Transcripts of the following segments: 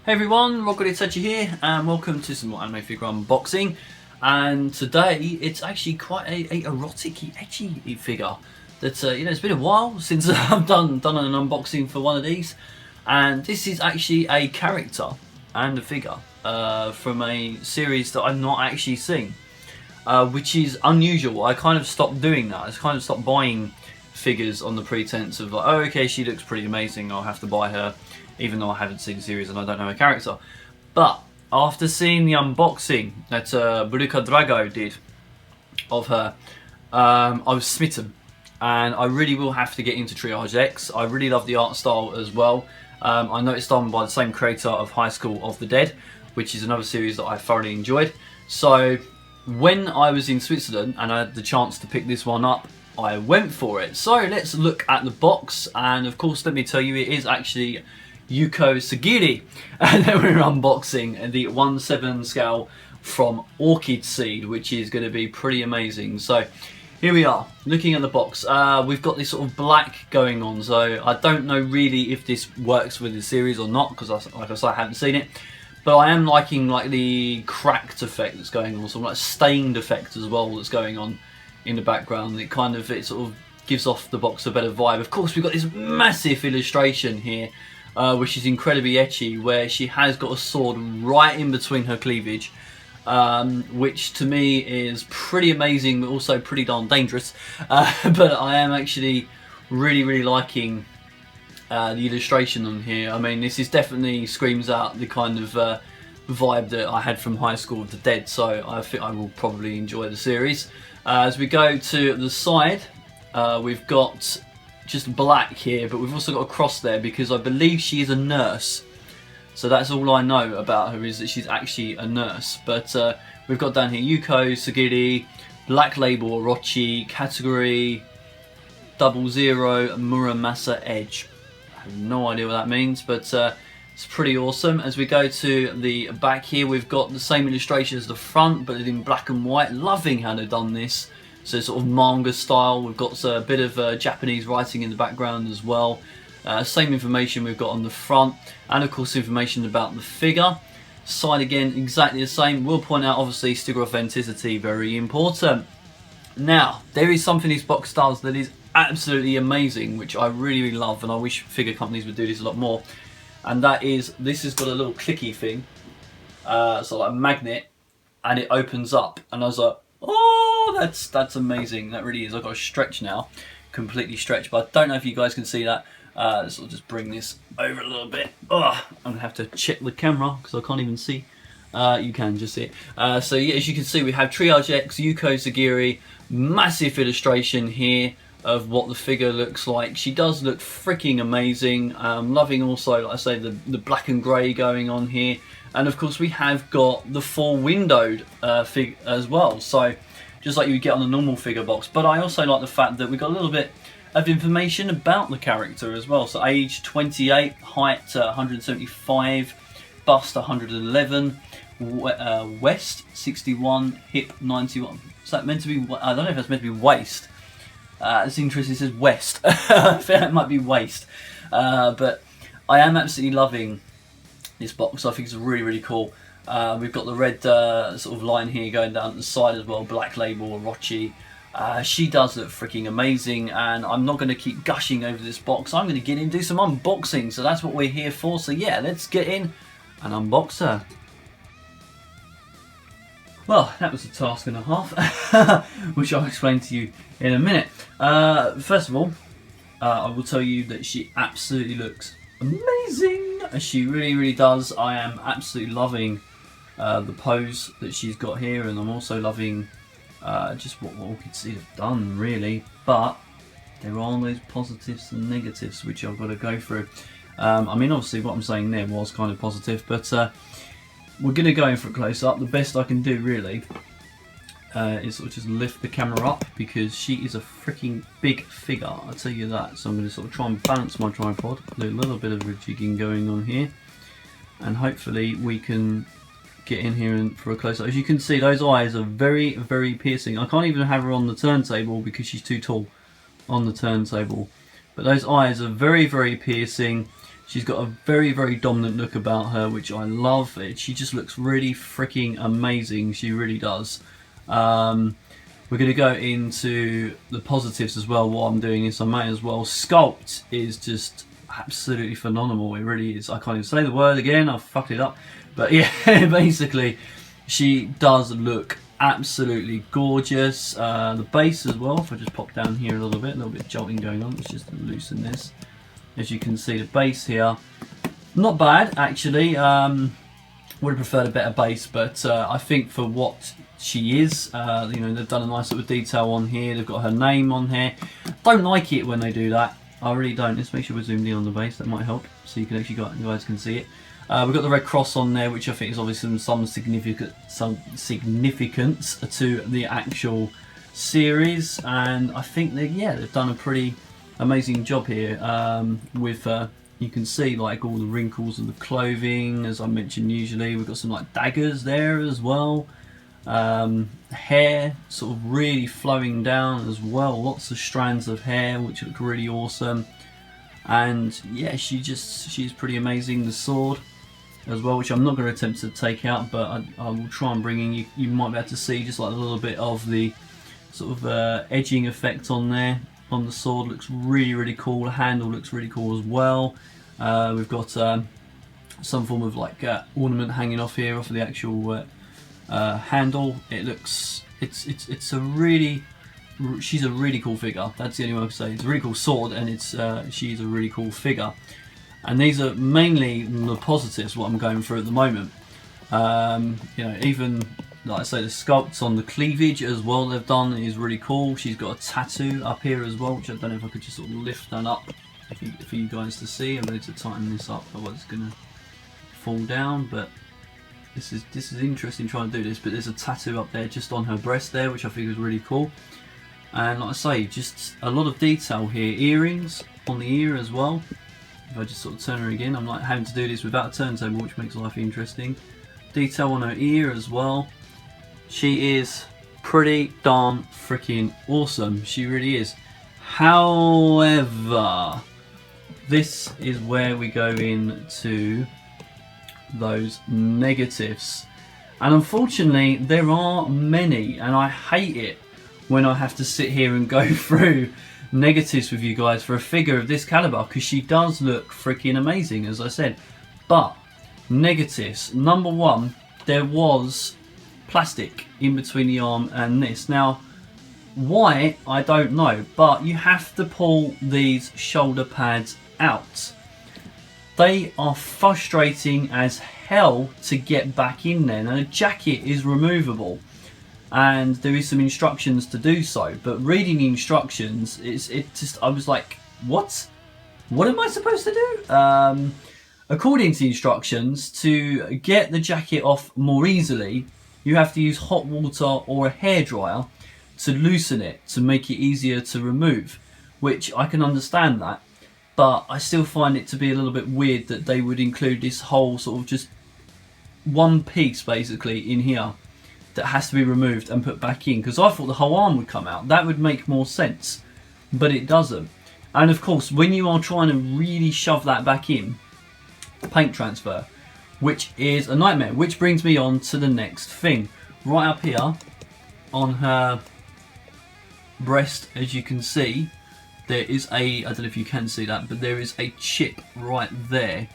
Hey everyone, Orchid Seed here, and welcome to some more anime figure unboxing. And today it's actually quite a erotic, edgy figure. That it's been a while since I've done an unboxing for one of these, and this is actually a character and a figure from a series that I've not actually seen, which is unusual. I kind of stopped doing that. I kind of stopped buying figures on the pretense of like, oh okay, she looks pretty amazing, I'll have to buy her, even though I haven't seen the series and I don't know her character. But after seeing the unboxing that Bruca Drago did of her, I was smitten, and I really will have to get into Triage X. I really love the art style as well. I know it's done by the same creator of High School of the Dead, which is another series that I thoroughly enjoyed. So when I was in Switzerland and I had the chance to pick this one up, I went for it. So let's look at the box, and of course let me tell you, it is actually Yuko Sagiri that we're unboxing, the 1/7 scale from Orchid Seed, which is going to be pretty amazing. So here we are, looking at the box. We've got this sort of black going on, so I don't know really if this works with the series or not, because like I said, I haven't seen it. But I am liking like the cracked effect that's going on, some like stained effect as well that's going on in the background. It sort of gives off the box a better vibe. Of course, we've got this massive illustration here, which is incredibly etchy, where she has got a sword right in between her cleavage, which to me is pretty amazing, but also pretty darn dangerous. But I am actually really liking the illustration on here. I mean, this is definitely screams out the kind of vibe that I had from High School of the Dead, so I think I will probably enjoy the series. As we go to the side, we've got just black here, but we've also got a cross there because I believe she is a nurse. So that's all I know about her, is that she's actually a nurse. But we've got down here Yuko Sagiri, Black Label Orochi, Category 00 Muramasa Edge. I have no idea what that means, but it's pretty awesome. As we go to the back here, we've got the same illustration as the front, but in black and white. Loving how they've done this. So sort of manga style. We've got a bit of Japanese writing in the background as well. Same information we've got on the front, and of course information about the figure. Side again, exactly the same. We'll point out obviously sticker authenticity, very important. Now, there is something this box does that is absolutely amazing, which I really love, and I wish figure companies would do this a lot more. And that is, this has got a little clicky thing, so like a magnet, and it opens up, and I was like, oh, that's amazing. That really is. I've got a stretch now, completely stretched, but I don't know if you guys can see that. So I'll just bring this over a little bit. Oh, I'm gonna have to check the camera because I can't even see. You can just see it. So yeah, as you can see, we have Triage X, Yuko Sagiri, massive illustration here of what the figure looks like. She does look freaking amazing. Loving also, like I say, the black and grey going on here. And of course we have got the full windowed fig as well. So just like you would get on a normal figure box. But I also like the fact that we've got a little bit of information about the character as well. So age 28, height 175, bust 111, west 61, hip 91. Is that meant to be, I don't know if that's meant to be waist. It's interesting, it says west. I think it might be waist. But I am absolutely loving this box. I think it's really cool. We've got the red sort of line here going down the side as well, Black Label Orochi. She does look freaking amazing, and I'm not going to keep gushing over this box. I'm going to get in and do some unboxing, so that's what we're here for. So yeah, let's get in and unbox her. Well, that was a task and a half, which I'll explain to you in a minute. First of all, I will tell you that she absolutely looks amazing. She really does. I am absolutely loving the pose that she's got here, and I'm also loving just what Orchid Seed have done, really. But there are those positives and negatives which I've got to go through. I mean, obviously what I'm saying there was kind of positive, but we're going to go in for a close-up. The best I can do, really, is sort of just lift the camera up, because she is a freaking big figure, I'll tell you that. So I'm going to sort of try and balance my tripod, do a little bit of rejigging going on here, and hopefully we can get in here and for a close-up. As you can see, those eyes are very piercing. I can't even have her on the turntable because she's too tall on the turntable. But those eyes are very piercing. She's got a very, very dominant look about her, which I love. She just looks really freaking amazing. She really does. We're going to go into the positives as well. While I'm doing this, I may as well. Sculpt is just absolutely phenomenal. It really is. I can't even say the word again. I've fucked it up. But yeah, basically, she does look absolutely gorgeous. The base as well. If I just pop down here a little bit of jolting going on. Let's just loosen this. As you can see, the base here, not bad actually. Would have preferred a better base, but I think for what she is, you know, they've done a nice little detail on here. They've got her name on here. Don't like it when they do that. I really don't. Let's make sure we're zoomed in on the base. That might help, so you can actually you guys can see it. We've got the red cross on there, which I think is obviously some significance to the actual series, and I think they've done a pretty amazing job here with you can see like all the wrinkles of the clothing, as I mentioned. Usually we've got some like daggers there as well, hair sort of really flowing down as well, lots of strands of hair which look really awesome. And yeah, she's pretty amazing. The sword as well, which I'm not going to attempt to take out, but I will try and bring in. You might be able to see just like a little bit of the sort of edging effect on there. On the sword, looks really, really cool. The handle looks really cool as well. We've got some form of like ornament hanging off here, off of the actual handle. It looks, it's a really, she's a really cool figure. That's the only way I can say. It's a really cool sword, and she's a really cool figure. And these are mainly the positives, what I'm going through at the moment. You know, even like I say, the sculpts on the cleavage as well they've done is really cool. She's got a tattoo up here as well, which I don't know if I could just sort of lift that up for you guys to see. I'm ready to tighten this up, otherwise it's gonna fall down. But this is interesting trying to do this. But there's a tattoo up there just on her breast there, which I think is really cool. And like I say, just a lot of detail here. Earrings on the ear as well. If I just sort of turn her again, I'm like having to do this without a turntable, which makes life interesting. Detail on her ear as well. She is pretty darn freaking awesome. She really is. However, this is where we go into those negatives. And unfortunately, there are many, and I hate it when I have to sit here and go through negatives with you guys for a figure of this caliber, because she does look freaking amazing, as I said. But negatives. Number one, there was plastic in between the arm and this. Now, why, I don't know, but you have to pull these shoulder pads out. They are frustrating as hell to get back in there. Now, the jacket is removable, and there is some instructions to do so, but reading the instructions, I was like, what am I supposed to do? According to the instructions, to get the jacket off more easily, you have to use hot water or a hairdryer to loosen it, to make it easier to remove, which I can understand that, but I still find it to be a little bit weird that they would include this whole sort of just one piece basically in here that has to be removed and put back in, because I thought the whole arm would come out. That would make more sense, but it doesn't. And of course, when you are trying to really shove that back in, paint transfer, which is a nightmare, which brings me on to the next thing. Right up here on her breast, as you can see, there is I don't know if you can see that, but there is a chip right there,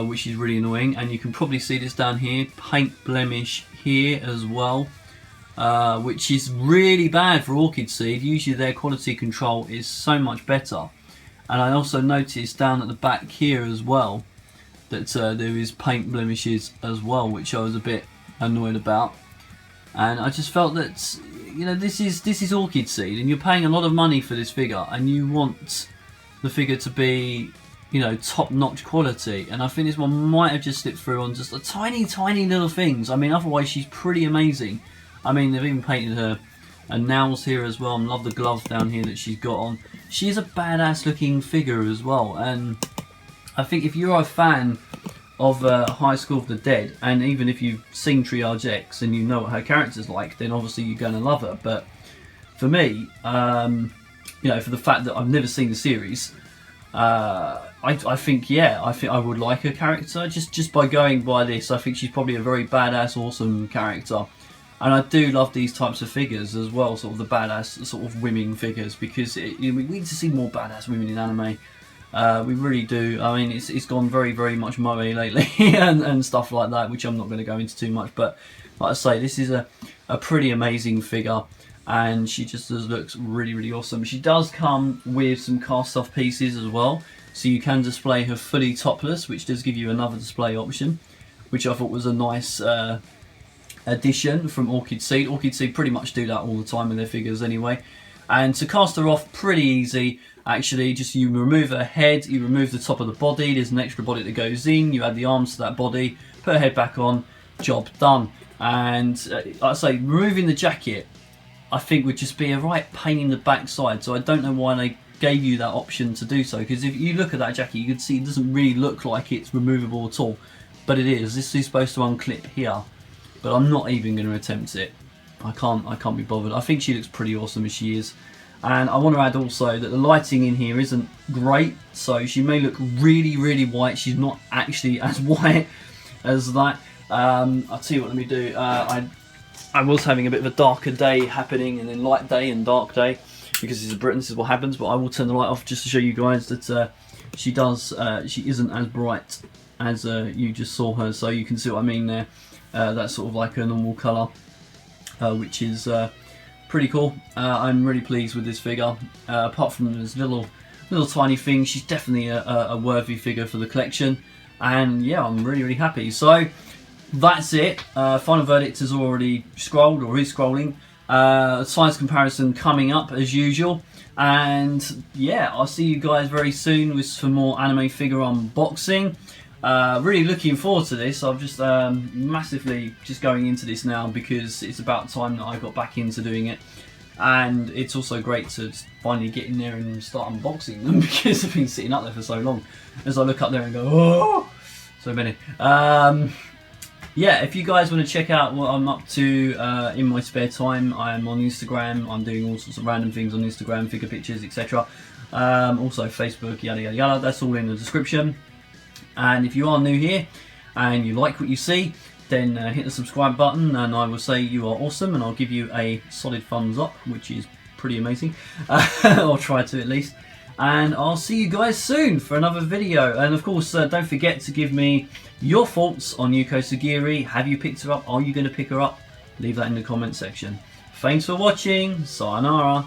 which is really annoying. And you can probably see this down here, paint blemish here as well, which is really bad for Orchid Seed. Usually their quality control is so much better. And I also noticed down at the back here as well that there is paint blemishes as well, which I was a bit annoyed about. And I just felt that, you know, this is Orchid Seed, and you're paying a lot of money for this figure, and you want the figure to be, you know, top-notch quality. And I think this one might have just slipped through on just a tiny little things. I mean, otherwise she's pretty amazing. I mean, they've even painted her nails here as well. I love the gloves down here that she's got on. She's a badass looking figure as well, and I think if you're a fan of High School of the Dead, and even if you've seen Triage X and you know what her character's like, then obviously you're going to love her. But for me, you know, for the fact that I've never seen the series, I think I would like her character just by going by this. I think she's probably a very badass, awesome character, and I do love these types of figures as well, sort of the badass sort of women figures, because we need to see more badass women in anime. We really do. I mean, it's gone very much moe lately and stuff like that, which I'm not going to go into too much. But like I say, this is a pretty amazing figure, and she just looks really awesome. She does come with some cast off pieces as well, so you can display her fully topless, which does give you another display option, which I thought was a nice addition from Orchid Seed. Orchid Seed pretty much do that all the time with their figures anyway. And to cast her off, pretty easy actually. Just you remove her head, you remove the top of the body, there's an extra body that goes in, you add the arms to that body, put her head back on, job done. And like I say, removing the jacket I think would just be a right pain in the backside, so I don't know why they gave you that option to do so, because if you look at that jacket you can see it doesn't really look like it's removable at all, but it is. This is supposed to unclip here, but I'm not even going to attempt it. I can't be bothered. I think she looks pretty awesome as she is. And I want to add also that the lighting in here isn't great, so she may look really white. She's not actually as white as that. I'll tell you what, let me do. I was having a bit of a darker day happening, and then light day and dark day, because this is Britain, this is what happens. But I will turn the light off just to show you guys that she isn't as bright as you just saw her, so you can see what I mean there. That's sort of like a normal colour, which is pretty cool. I'm really pleased with this figure. Apart from this little tiny thing, she's definitely a worthy figure for the collection, and yeah, I'm really happy. So that's it. Final verdict is already scrolled, or is scrolling. Size comparison coming up as usual, and yeah, I'll see you guys very soon with some more anime figure unboxing. Really looking forward to this. I'm just massively just going into this now because it's about time that I got back into doing it, and it's also great to finally get in there and start unboxing them because I've been sitting up there for so long. As I look up there and go, oh, so many. Yeah, if you guys want to check out what I'm up to in my spare time, I'm on Instagram. I'm doing all sorts of random things on Instagram, figure pictures, etc. Also Facebook, yada yada yada. That's all in the description. And if you are new here and you like what you see, then hit the subscribe button, and I will say you are awesome, and I'll give you a solid thumbs up, which is pretty amazing. I'll try to at least. And I'll see you guys soon for another video. And of course, don't forget to give me your thoughts on Yuko Sagiri. Have you picked her up? Are you going to pick her up? Leave that in the comment section. Thanks for watching. Sayonara.